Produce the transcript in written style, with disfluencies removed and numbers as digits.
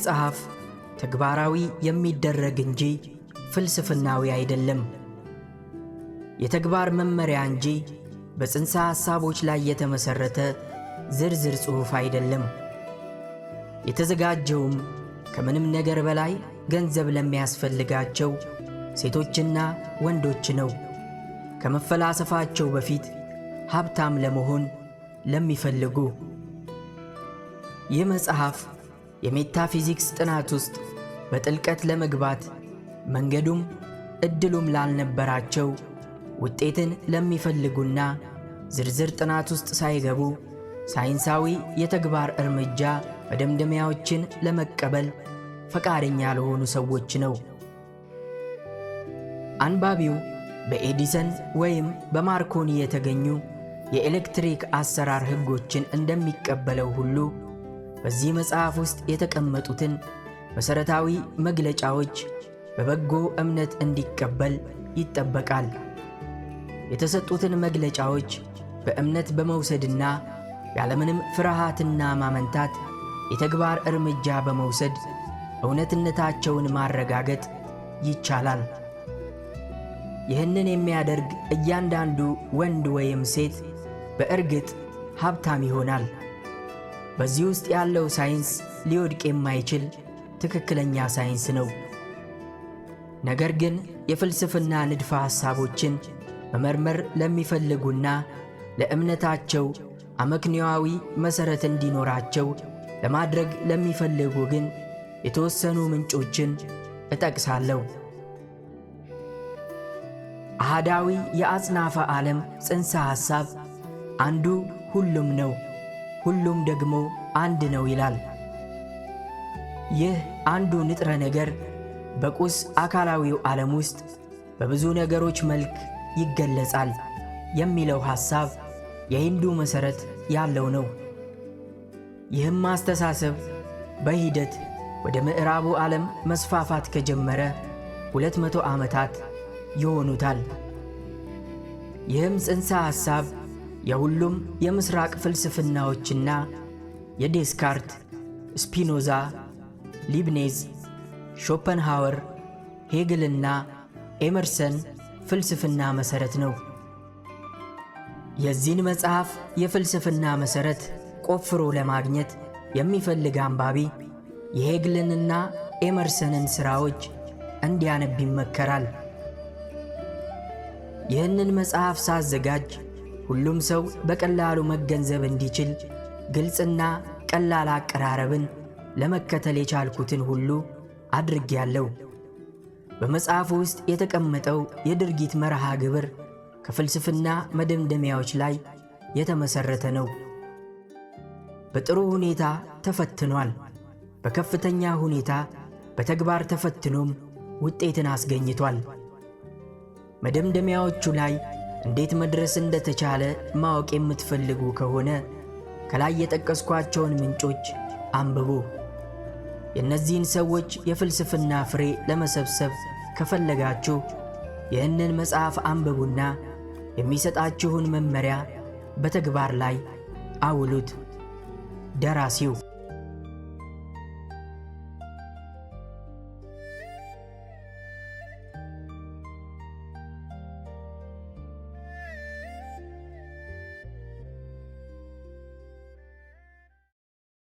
መጽሐፍ ተግባራዊ የሚደረግ እንጂ ፍልስፍናዊ አይደለም። የተግባር መመሪያ እንጂ በጽንሰ ሐሳቦች ላይ የተመሰረተ ዝርዝር ጽሑፍ አይደለም። የተዘጋጀውም ከምንም ነገር በላይ ገንዘብ ለሚያስፈልጋቸው ሴቶችና ወንዶች ነው። ከመፈላሰፋቸው በፊት ሀብታም ለመሆን ለሚፈልጉ። ይህ መጽሐፍ የሜታፊዚክስ ጥናት ውስጥ በጥልቀት ለመግባት መንገዱም እድሉም ላልነበራቸው ውጤትን ለሚፈልጉና ዝርዝር ጥናት ውስጥ ሳይገቡ ሳይንሳዊ የተግባር እርምጃ መደምደሚያዎችን ለመቀበል ፈቃደኛ ለሆኑ ሰዎች ነው። አንባቢው በኤዲሰን ወይም በማርኮኒ የተገኙ የኤሌክትሪክ አሰራር ሕጎችን እንደሚቀበለው ሁሉ በዚህ መጽሐፍ ውስጥ የተቀመጡትን መሠረታዊ መግለጫዎች በበጎ እምነት እንዲቀበል ይጠበቃል። የተሰጡትን መግለጫዎች በእምነት በመውሰድና ያለምንም ፍርሃትና ማመንታት የተግባር እርምጃ በመውሰድ እውነትነታቸውን ማረጋገጥ ይቻላል። ይህንን የሚያደርግ እያንዳንዱ ወንድ ወይም ሴት በእርግጥ ሀብታም ይሆናል። በዚህ ውስጥ ያለው ሳይንስ ሊወድቅ የማይችል ትክክለኛ ሳይንስ ነው። ነገር ግን የፍልስፍና ንድፈ ሐሳቦችን መመርመር ለሚፈልጉና ለእምነታቸው አመክንዮአዊ መሠረት እንዲኖራቸው ለማድረግ ለሚፈልጉ ግን የተወሰኑ ምንጮችን እጠቅሳለሁ። አሃዳዊ የአጽናፈ ዓለም ጽንሰ ሐሳብ አንዱ ሁሉም ነው፣ ሁሉም ደግሞ አንድ ነው ይላል። ይህ አንዱ ንጥረ ነገር በቁስ አካላዊው ዓለም ውስጥ በብዙ ነገሮች መልክ ይገለጻል የሚለው ሐሳብ የሂንዱ መሠረት ያለው ነው። ይህም አስተሳሰብ በሂደት ወደ ምዕራቡ ዓለም መስፋፋት ከጀመረ 200 ዓመታት ይሆኑታል። ይህም ጽንሰ ሐሳብ የሁሉም የምሥራቅ ፍልስፍናዎችና የዴስካርት፣ ስፒኖዛ፣ ሊብኔዝ፣ ሾፐንሃወር፣ ሄግልና ኤመርሰን ፍልስፍና መሠረት ነው። የዚህን መጽሐፍ የፍልስፍና መሠረት ቆፍሮ ለማግኘት የሚፈልግ አንባቢ የሄግልንና ኤመርሰንን ሥራዎች እንዲያነብ ይመከራል። ይህንን መጽሐፍ ሳዘጋጅ ሁሉም ሰው በቀላሉ መገንዘብ እንዲችል ግልጽና ቀላል አቀራረብን ለመከተል የቻልኩትን ሁሉ አድርጌያለሁ። በመጽሐፉ ውስጥ የተቀመጠው የድርጊት መርሃ ግብር ከፍልስፍና መደምደሚያዎች ላይ የተመሠረተ ነው። በጥሩ ሁኔታ ተፈትኗል። በከፍተኛ ሁኔታ በተግባር ተፈትኖም ውጤትን አስገኝቷል። መደምደሚያዎቹ ላይ እንዴት መድረስ እንደተቻለ ማወቅ የምትፈልጉ ከሆነ ከላይ የጠቀስኳቸውን ምንጮች አንብቡ። የእነዚህን ሰዎች የፍልስፍና ፍሬ ለመሰብሰብ ከፈለጋችሁ ይህንን መጽሐፍ አንብቡና የሚሰጣችሁን መመሪያ በተግባር ላይ አውሉት። ደራሲው